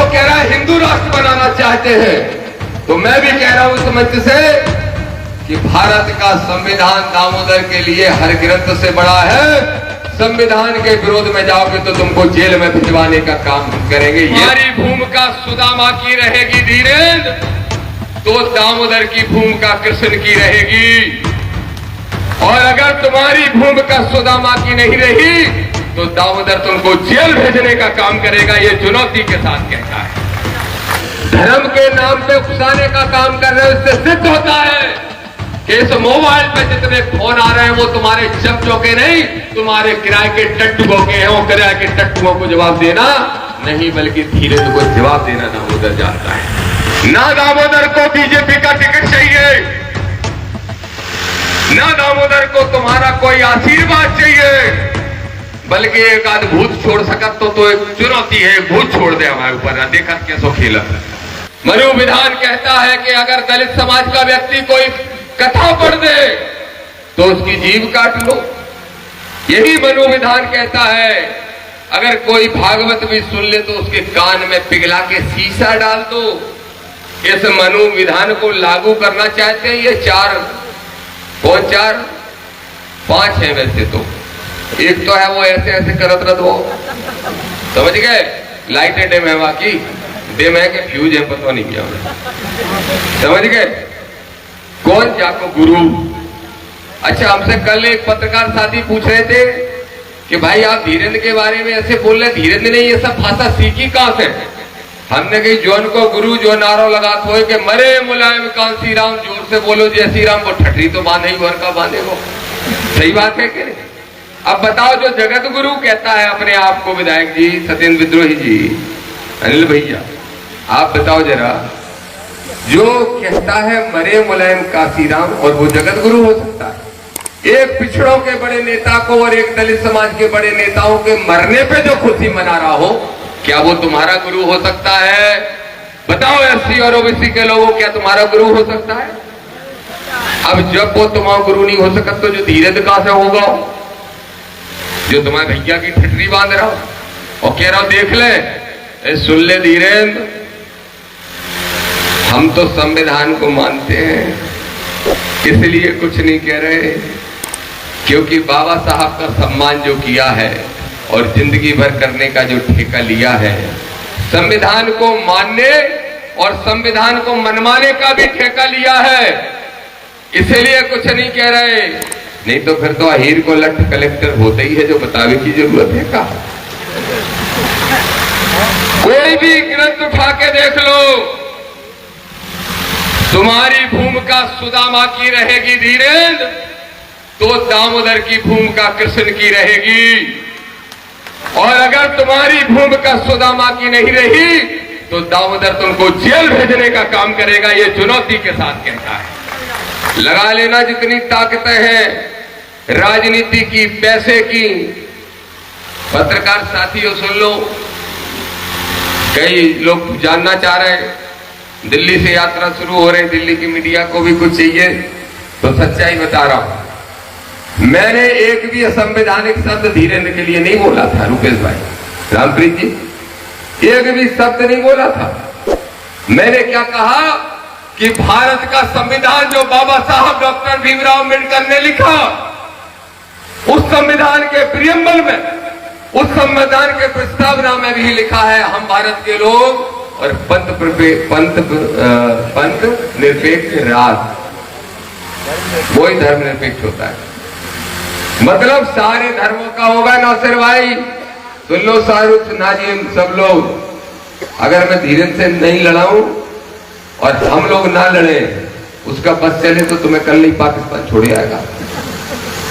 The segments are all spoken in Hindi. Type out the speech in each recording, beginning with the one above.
कह रहा है हिंदू राष्ट्र बनाना चाहते हैं, तो मैं भी कह रहा हूं इस मंच से कि भारत का संविधान दामोदर के लिए हर ग्रंथ से बड़ा है। संविधान के विरोध में जाओगे तो तुमको जेल में भिजवाने का काम करेंगे। हमारी भूमिका सुदामा की रहेगी धीरेन्द्र, तो दामोदर की भूमिका कृष्ण की रहेगी। और अगर तुम्हारी भूमिका सुदामा की नहीं रही तो दामोदर तुमको जेल भेजने का काम करेगा। ये चुनौती के साथ कहता है। धर्म के नाम पे उकसाने का काम कर रहे हो, इससे सिद्ध होता है कि इस मोबाइल पे जितने फोन आ रहे हैं वो तुम्हारे चमचों के नहीं, तुम्हारे किराए के टट्टुओं के हैं। वो किराए के टट्टुओं को जवाब देना नहीं, बल्कि धीरेन्द्र को जवाब देना दामोदर जानता है। ना दामोदर को बीजेपी का टिकट चाहिए, ना दामोदर को तुम्हारा कोई आशीर्वाद चाहिए, बल्कि एक आध भूत छोड़ सकत तो एक चुनौती है, भूत छोड़ दे हमारे ऊपर। देखा कैसो खेला। मनु विधान कहता है कि अगर दलित समाज का व्यक्ति कोई कथा पढ़ दे तो उसकी जीभ काट लो। यही मनु विधान कहता है अगर कोई भागवत भी सुन ले तो उसके कान में पिघला के शीशा डाल दो। इस मनु विधान को लागू करना चाहते हैं ये चार पांच है वैसे तो। एक तो है वो ऐसे ऐसे करत रत हो, समझ गए, लाइटें डिम है, बाकी डिम है कि फ्यूज है पता नहीं क्या, समझ गए। कौन जाको गुरु। अच्छा, हमसे कल एक पत्रकार साथी पूछ रहे थे कि भाई आप धीरेन्द्र के बारे में ऐसे बोल रहे, धीरेन्द्र ने ये सब भाषा सीखी कहां से। हमने कही जोन को गुरु जो नारो लगा हो कि मरे मुलायम कांसी राम, जोर से बोलो जय श्री राम। को ठठरी तो बांधे ही, वर का बांधे वो। सही बात है कि नहीं। अब बताओ, जो जगत गुरु कहता है अपने आप को, विधायक जी, सत्येंद्र विद्रोही जी, अनिल भैया, आप बताओ जरा, जो कहता है मरे मुलायम काशीराम और वो जगत गुरु हो सकता है। एक पिछड़ों के बड़े नेता को और एक दलित समाज के बड़े नेताओं के मरने पे जो खुशी मना रहा हो, क्या वो तुम्हारा गुरु हो सकता है? बताओ, एससी और ओबीसी के लोगों, क्या तुम्हारा गुरु हो सकता है? अब जब वो तुम्हारा गुरु नहीं हो सकता तो जो धीरेन्द्र कहां से होगा, जो तुम्हारे भैया की ठटरी बांध रहा हो और कह रहा हो देख ले, सुन ले धीरेन्द्र, हम तो संविधान को मानते हैं, इसलिए कुछ नहीं कह रहे, क्योंकि बाबा साहब का सम्मान जो किया है और जिंदगी भर करने का जो ठेका लिया है, संविधान को मानने और संविधान को मनवाने का भी ठेका लिया है, इसलिए कुछ नहीं कह रहे। नहीं तो फिर तो अहीर को लठ कलेक्टर होता ही है, जो बतावे की जरूरत है का। कोई भी ग्रंथ उठा के देख लो, तुम्हारी भूमिका सुदामा की रहेगी धीरेन्द्र, तो दामोदर की भूमिका कृष्ण की रहेगी। और अगर तुम्हारी भूमिका सुदामा की नहीं रही तो दामोदर तुमको जेल भेजने का काम करेगा। ये चुनौती के साथ कहता है। लगा लेना जितनी ताकतें हैं राजनीति की, पैसे की। पत्रकार साथियों सुन लो, कई लोग जानना चाह रहे हैं, दिल्ली से यात्रा शुरू हो रही, दिल्ली की मीडिया को भी कुछ चाहिए, तो सच्चाई बता रहा हूं। मैंने एक भी असंवैधानिक शब्द धीरेन्द्र के लिए नहीं बोला था, रुपेश भाई, रामप्रीत जी, एक भी शब्द नहीं बोला था। मैंने क्या कहा कि भारत का संविधान जो बाबा साहब डॉक्टर भीमराव अम्बेडकर ने लिखा, उस संविधान के प्रियम्बल में, उस संविधान के प्रस्तावना में भी लिखा है हम भारत के लोग और पंथ निरपेक्ष राष्ट्र, वही धर्म निरपेक्ष होता है। मतलब सारे धर्मों का होगा। नासिर भाई सुन लो, शाहरुख, नाजिम, सब लोग, अगर मैं धीरेन्द्र से नहीं लड़ाऊं और हम लोग ना लड़े, उसका बस चले तो तुम्हें कल नहीं पाकिस्तान छोड़े आएगा,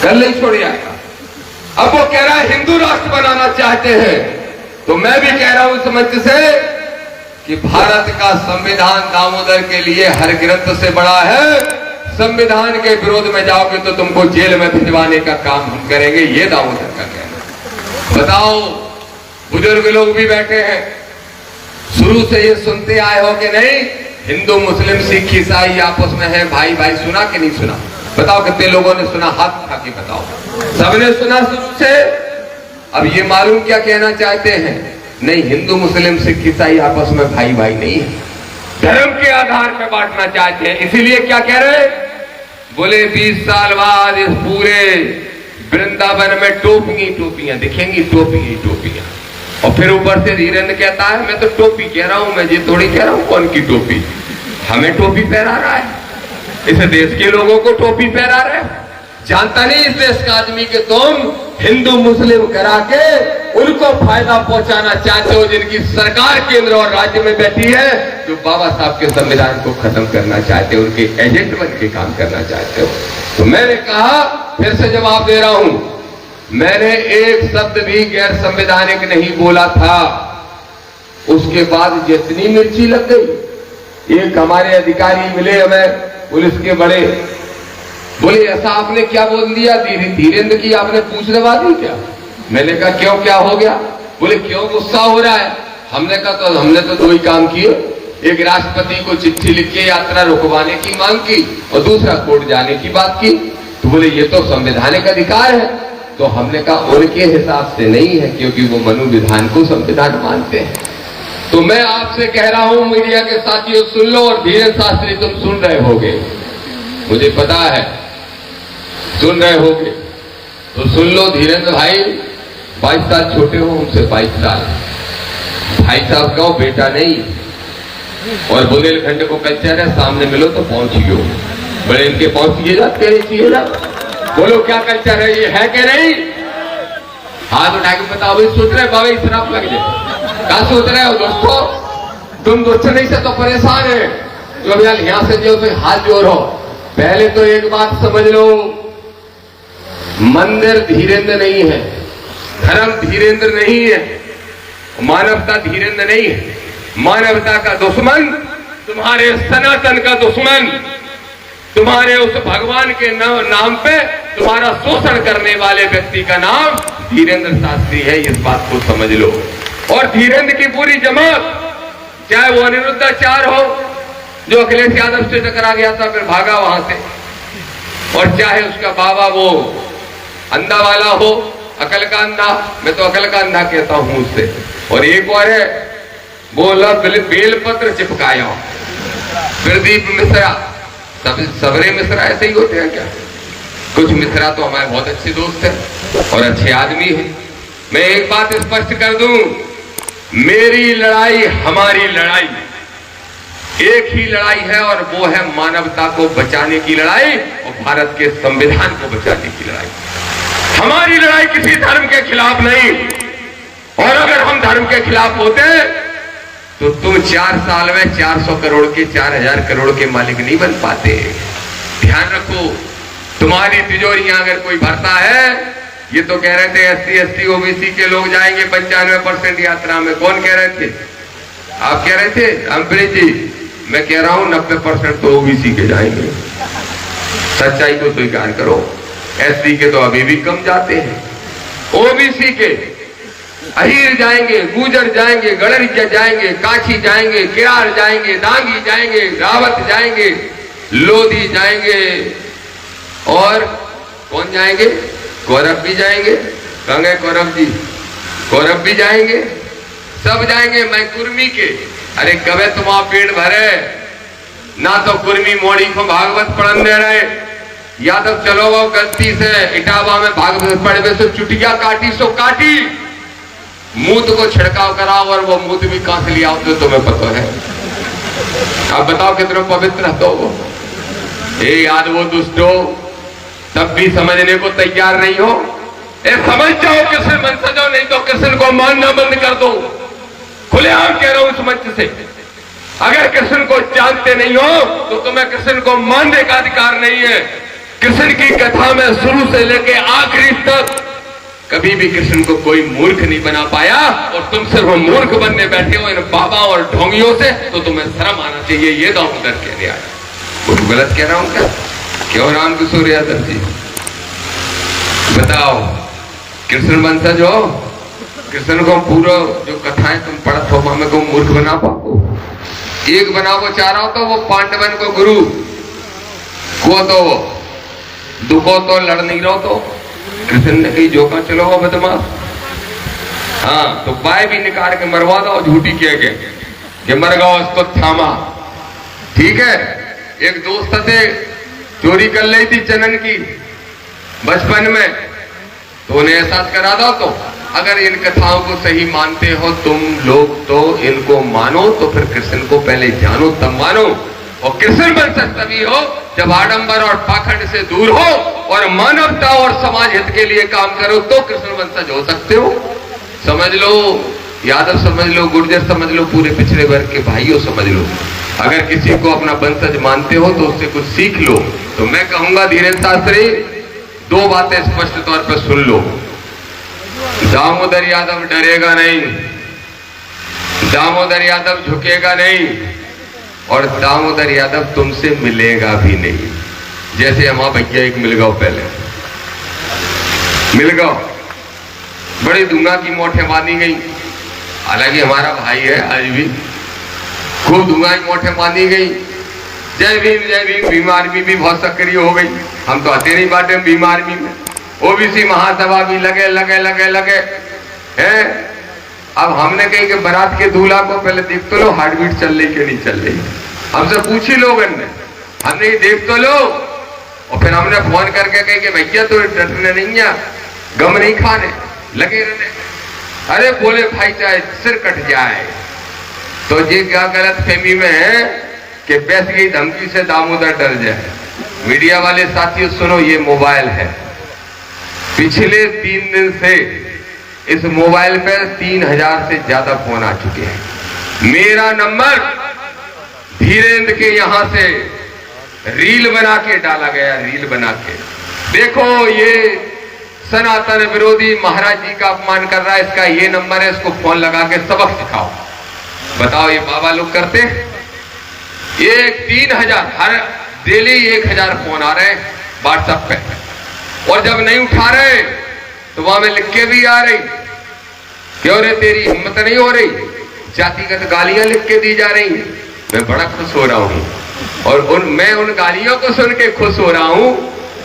कल नहीं छोड़े आएगा। अब वो कह रहा है हिंदू राष्ट्र बनाना चाहते हैं, तो मैं भी कह रहा हूं इस मंच से कि भारत का संविधान दामोदर के लिए हर ग्रंथ से बड़ा है। संविधान के विरोध में जाओगे तो तुमको जेल में भिजवाने का काम हम करेंगे। ये दामोदर का कहना। बताओ, बुजुर्ग लोग भी बैठे हैं, शुरू से ये सुनते आए हो कि नहीं, हिंदू मुस्लिम सिख ईसाई आपस में है, भाई भाई, सुना कि नहीं सुना? बताओ कितने लोगों ने सुना, हाथ उठा के बताओ। सबने सुना शुरू से। अब ये मालूम क्या कहना चाहते हैं, नहीं, हिंदू मुस्लिम सिख ईसाई आपस में भाई भाई नहीं है, धर्म के आधार पर बांटना चाहते हैं। इसीलिए क्या कह रहे, बोले 20 साल बाद इस पूरे वृंदावन में टोपियां दिखेंगी, टोपियां। और फिर ऊपर से धीरेन्द्र कहता है मैं तो टोपी कह रहा हूं, मैं ये थोड़ी कह रहा हूं कौन की टोपी, हमें टोपी पहना रहा है, इस देश के लोगों को टोपी पहना रहे हैं। जानता नहीं इस देश का आदमी के तुम हिंदू मुस्लिम करा के उनको फायदा पहुंचाना चाहते हो, जिनकी सरकार केंद्र और राज्य में बैठी है, जो बाबा साहब के संविधान को खत्म करना चाहते हो, उनके एजेंट बन के काम करना चाहते हो। तो मैंने कहा, फिर से जवाब दे रहा हूं, मैंने एक शब्द भी गैर संवैधानिक नहीं बोला था। उसके बाद जितनी मिर्ची लग गई, एक हमारे अधिकारी मिले हमें पुलिस के बड़े, बोले ऐसा आपने क्या बोल दिया, धीरेन्द्र की आपने पूछ दबा दी क्या? मैंने कहा क्यों, क्या हो गया? बोले क्यों गुस्सा हो रहा है? हमने कहा तो हमने तो दो ही काम किए, एक राष्ट्रपति को चिट्ठी लिख के यात्रा रुकवाने की मांग की और दूसरा कोर्ट जाने की बात की। तो बोले ये तो संवैधानिक अधिकार है। तो हमने कहा उनके हिसाब से नहीं है, क्योंकि वो मनु विधान को संविधान मानते हैं। तो मैं आपसे कह रहा हूं, मीडिया के साथियों सुन लो, और धीरेन्द्र शास्त्री तुम सुन रहे होगे, मुझे पता है सुन रहे होगे, तो सुन लो। धीरेन्द्र भाई 22 साल छोटे हो हमसे, 22 साल, भाई साहब का बेटा नहीं, और बुंदेलखंड को कल्चर है, सामने मिलो तो पहुंचियो, बड़े इनके पहुंचिए जा, चाहिए जा, बोलो क्या कल्चर है, ये है कि नहीं? हाथ उठा के बताओ, भाई सोच रहे बाबा शराब लग जाए, क्या सोच रहे हो दोस्तों? तुम दोस्तों नहीं से तो परेशान है, जो अभी यहां से जो हाथ जोड़ो। पहले तो एक बात समझ लो, मंदिर धीरेन्द्र नहीं है, धर्म धीरेन्द्र नहीं है, मानवता धीरेन्द्र नहीं है। मानवता का दुश्मन, तुम्हारे सनातन का दुश्मन, तुम्हारे उस भगवान के नाम पे तुम्हारा शोषण करने वाले व्यक्ति का नाम धीरेन्द्र शास्त्री है, इस बात को समझ लो। और धीरेन्द्र की पूरी जमात, चाहे वो अनिरुद्धाचार्य हो जो अखिलेश यादव से टकरा गया था फिर भागा वहां से, और चाहे उसका बाबा वो अंधा वाला हो, अकल का अंधा, मैं तो अकल का अंधा कहता हूं उससे। और एक और है, बोला बेलपत्र चिपकाया प्रदीप मिश्रा, सबरे मिश्रा ऐसे ही होते हैं क्या? कुछ मिश्रा तो हमारे बहुत अच्छे दोस्त हैं और अच्छे आदमी हैं। मैं एक बात स्पष्ट कर दूं, मेरी लड़ाई, हमारी लड़ाई एक ही लड़ाई है, और वो है मानवता को बचाने की लड़ाई और भारत के संविधान को बचाने की लड़ाई। हमारी लड़ाई किसी धर्म के खिलाफ नहीं, और अगर हम धर्म के खिलाफ होते तो तुम 4 साल में 400 करोड़ के 4000 करोड़ के मालिक नहीं बन पाते। ध्यान रखो, तुम्हारी तिजोरियां अगर कोई भरता है, ये तो कह रहे थे SC ST OBC के लोग जाएंगे 95% यात्रा में, कौन कह रहे थे? आप कह रहे थे अम्बरीश जी, मैं कह रहा हूं 90% तो OBC के जाएंगे। सच्चाई को स्वीकार करो, SC के तो अभी भी कम जाते हैं, OBC के अहीर जाएंगे, गुजर जाएंगे, गड़रिया जाएंगे, काछी जाएंगे, किरार जाएंगे, दांगी जाएंगे, रावत जाएंगे, लोधी जाएंगे, और कौन जाएंगे? कौरव भी जाएंगे, कहेंगे कौरव जी, कौरव भी जाएंगे, सब जाएंगे। मैं कुर्मी के, अरे कबे तुम पेट भरे ना, तो कुर्मी मोड़ी को भागवत पढ़न दे रहे, यादव चलो वो गलती से इटावा में भागवत पढ़े से चुटिया काटी सो काटी, मूत को छिड़काव कराओ और वो मूत भी कहां से लिया तो तुम्हें पता है। आप बताओ कितना पवित्र हो वो? हे यादवो दुष्टो, तब भी समझने को तैयार नहीं हो? समझ जाओ, कृष्ण मन सजाओ, नहीं तो कृष्ण को मानना बंद कर दो। खुलेआम कह रहा हूं इस मंच से, अगर कृष्ण को जानते नहीं हो तो तुम्हें कृष्ण को मानने का अधिकार नहीं है। कृष्ण की कथा में शुरू से लेके आखिरी तक कभी भी कृष्ण को कोई मूर्ख नहीं बना पाया, और तुम सिर्फ मूर्ख बनने बैठे हो इन बाबा और ढोंगियों से, तो तुम्हें शर्म आना चाहिए। ये दामोदर कहने आया, वो गलत कह रहा हूं क्या? क्यों राम किशोर यादव जी बताओ, कृष्ण वंशज हो, कृष्ण को पूरा जो कथाएं तुम पढ़त हो हमें को मूर्ख बना पाओ? एक बनाओ चाह रहा हो तो वो पांडवन को गुरु को तो दुखो तो लड़ नहीं रहो, तो कृष्ण ने कही जो का चलो वो बदमाश, हाँ, तो बाय भी निकाल के मरवा दो झूठी कह के कि मर गओ उसको थामा। ठीक है, एक दोस्त से चोरी कर ली थी चनन की बचपन में, तो उन्हें एहसास करा दो। तो अगर इन कथाओं को सही मानते हो तुम लोग तो इनको मानो, तो फिर कृष्ण को पहले जानो तब मानो। और कृष्ण वंशज तभी हो जब आडंबर और पाखंड से दूर हो और मानवता और समाज हित के लिए काम करो, तो कृष्ण वंशज हो सकते हो। समझ लो, यादव समझ लो, गुर्जर समझ लो, पूरे पिछड़े वर्ग के भाइयों समझ लो। अगर किसी को अपना वंशज मानते हो तो उससे कुछ सीख लो। तो मैं कहूंगा धीरेन्द्र शास्त्री, दो बातें स्पष्ट तौर पर सुन लो। दामोदर यादव डरेगा नहीं, दामोदर यादव झुकेगा नहीं, और दामोदर यादव तुमसे मिलेगा भी नहीं। जैसे हमारा भैया एक मिल गओ, पहले मिल गओ, बड़ी दूंगा की मोठे बांधी गई। हालांकि हमारा भाई है आज भी, खूब दूंगा की मोठे बांधी गई। जय भीम भीम आर्मी भी बहुत सक्रिय हो गई। हम तो आते नहीं बाटे भीम आर्मी में। ओबीसी महासभा भी लगे लगे लगे लगे हैं। अब हमने कही कि बारात के दूल्हा को पहले देख तो लो हार्ट बीट चल रही कि नहीं चल रही। हमसे पूछी लोगन ने, हमने देख तो लो। और फिर हमने फोन करके कही कि भैया तो डटने नहीं है, गम नहीं खाने, लगे रहने। अरे बोले भाई चाहे सिर कट जाए। तो ये क्या गलत फहमी में है कि पैस की धमकी से दामोदर डर जाए। मीडिया वाले साथियों सुनो, ये मोबाइल है। पिछले 3 दिन से इस मोबाइल पर 3000 से ज्यादा फोन आ चुके हैं। मेरा नंबर धीरेन्द्र के यहां से रील बना के डाला गया, रील बना के। देखो ये सनातन विरोधी महाराज जी का अपमान कर रहा है, इसका ये नंबर है, इसको फोन लगा के सबक सिखाओ। बताओ ये बाबा लोग करते हैं? ये 3000 हर डेली 1000 फोन आ रहे हैं व्हाट्सएप पे, और जब नहीं उठा रहे तो वहां में लिख के भी आ रही, क्यों रे तेरी हिम्मत नहीं हो रही, जातिगत गालियां लिख के दी जा रही। मैं बड़ा खुश हो रहा हूं, और मैं उन गालियों को सुन के खुश हो रहा हूं,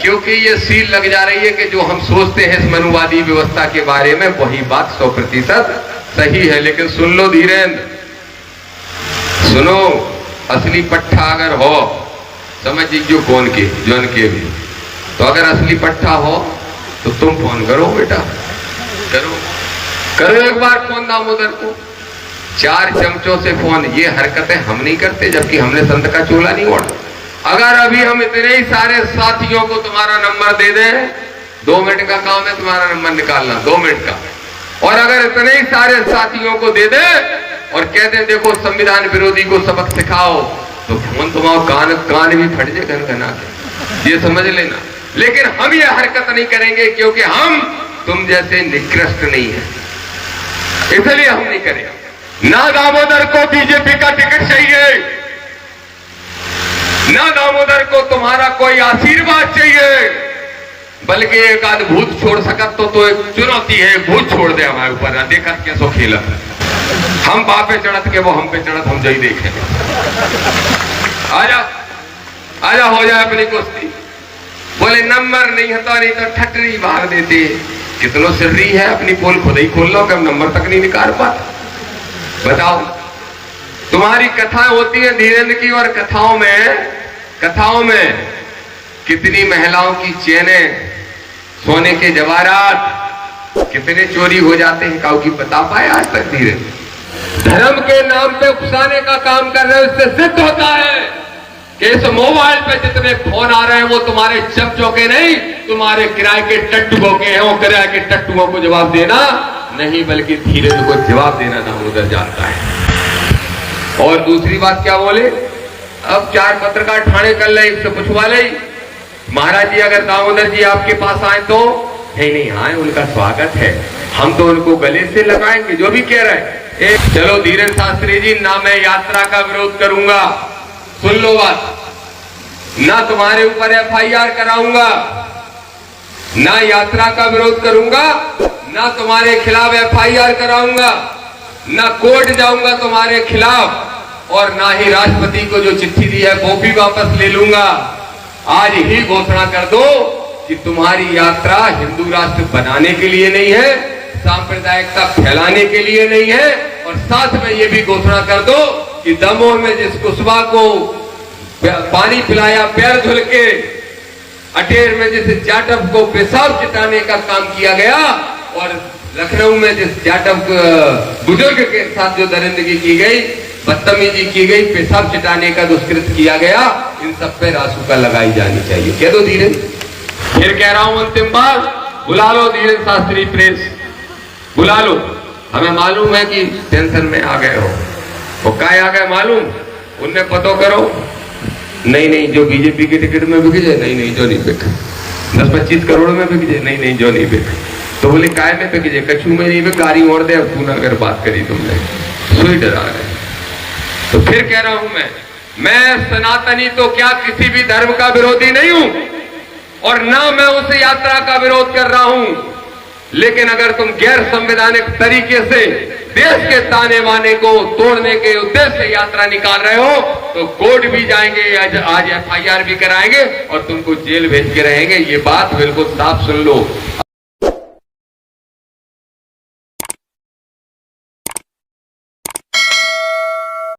क्योंकि ये सील लग जा रही है कि जो हम सोचते हैं इस मनुवादी व्यवस्था के बारे में वही बात 100% सही है। लेकिन सुन लो धीरेन्द्र, सुनो, असली पट्टा अगर हो, समझ लीजिए कौन के जौन के भी, तो अगर असली पट्टा हो तो तुम फोन करो बेटा, करो करो एक बार फोन दामोदर को। 4 चमचों से फोन, ये हरकतें हम नहीं करते, जबकि हमने संत का चोला नहीं ओढ़ा। अगर अभी हम इतने ही सारे साथियों को तुम्हारा नंबर दे दें, 2 मिनट का काम है तुम्हारा नंबर निकालना, 2 मिनट का, और अगर इतने ही सारे साथियों को दे दे और कहते देखो संविधान विरोधी को सबक सिखाओ, तो फोन तुम्हारा कान भी फट जाए घन के, ये समझ लेना। लेकिन हम ये हरकत नहीं करेंगे, क्योंकि हम तुम जैसे निकृष्ट नहीं है, इसलिए हम नहीं करेंगे। ना दामोदर को बीजेपी का टिकट चाहिए, ना दामोदर को तुम्हारा कोई आशीर्वाद चाहिए, बल्कि एक आध भूत छोड़ सकत तो एक चुनौती है, भूत छोड़ दे हमारे ऊपर, देखत कैसो खेला। हम बापे चढ़त के वो हम पे चढ़त, हम जई देखें। आजा आजा हो जाए अपनी कुश्ती। बोले नंबर नहीं होता, नहीं तो ठटरी भाग देते। कितनो सिर्री है, अपनी पोल खुद ही खोल लो कि हम नंबर तक नहीं निकाल पाते। बताओ, तुम्हारी कथाएं होती है धीरेन्द्र की, और कथाओं में कितनी महिलाओं की चेनें, सोने के जवाहरात कितने चोरी हो जाते हैं, काऊ की बता पाए आज तक? धीरेन्द्र धर्म के नाम पे उकसाने का काम कर रहे हो, इससे सिद्ध होता है कि इस मोबाइल पे जितने फोन आ रहे हैं वो तुम्हारे चमचों के नहीं, तुम्हारे किराए के टट्टुओं के हैं। और किराए के टट्टुओं को जवाब देना नहीं, बल्कि धीरेन्द्र को जवाब देना दामोदर जानता है। और दूसरी बात क्या बोले, अब 4 पत्रकार ठाणे कर ले, इससे पूछवा ले महाराज जी अगर दामोदर जी आपके पास आए तो, नहीं आए, उनका स्वागत है, हम तो उनको गले से लगाएंगे जो भी कह रहे हैं। चलो धीरेन्द्र शास्त्री जी, ना मैं यात्रा का विरोध करूंगा, सुन लो बात, ना तुम्हारे ऊपर FIR कराऊंगा, ना यात्रा का विरोध करूंगा, ना तुम्हारे खिलाफ FIR कराऊंगा, ना कोर्ट जाऊंगा तुम्हारे खिलाफ, और ना ही राष्ट्रपति को जो चिट्ठी दी है वो भी वापस ले लूंगा। आज ही घोषणा कर दो कि तुम्हारी यात्रा हिंदू राष्ट्र बनाने के लिए नहीं है, सांप्रदायिकता फैलाने के लिए नहीं है। और साथ में ये भी घोषणा कर दो कि दमोह में जिस कुशवा को पानी पिलाया पैर धुल के, अटेर में जिस जाटव को पेशाब चिटाने का काम किया गया, और लखनऊ में जिस जाटव बुजुर्ग के साथ जो दरिंदगी की गई, बदतमीजी की गई, पेशाब चिटाने का दुष्कृत किया गया, इन सब पे रासुका लगाई जानी चाहिए। कह दो धीरेन। फिर कह रहा हूं अंतिम बार, बुला लो धीरेन शास्त्री प्रेस, बुला लो। हमें मालूम है कि टेंशन में आ गए हो। वो काय आ गए मालूम, उनने पतो करो। नहीं जो बीजेपी के टिकट में बिक जाए, नहीं जो नहीं बिक। 10-25 करोड़ में बिक जाए, नहीं जो नहीं बिक। तो बोले काय में बिक जाए, कछू में नहीं बिक, गाड़ी और दे। अब तू ना अगर बात करी तुमने, सुई डरा रहे। तो फिर कह रहा हूं मैं सनातनी तो क्या किसी भी धर्म का विरोधी नहीं हूं, और ना मैं उस यात्रा का विरोध कर रहा हूं। लेकिन अगर तुम गैर संवैधानिक तरीके से देश के ताने बाने को तोड़ने के उद्देश्य से यात्रा निकाल रहे हो, तो कोर्ट भी जाएंगे, आज FIR भी कराएंगे और तुमको जेल भेज के रहेंगे। ये बात बिल्कुल साफ सुन लो।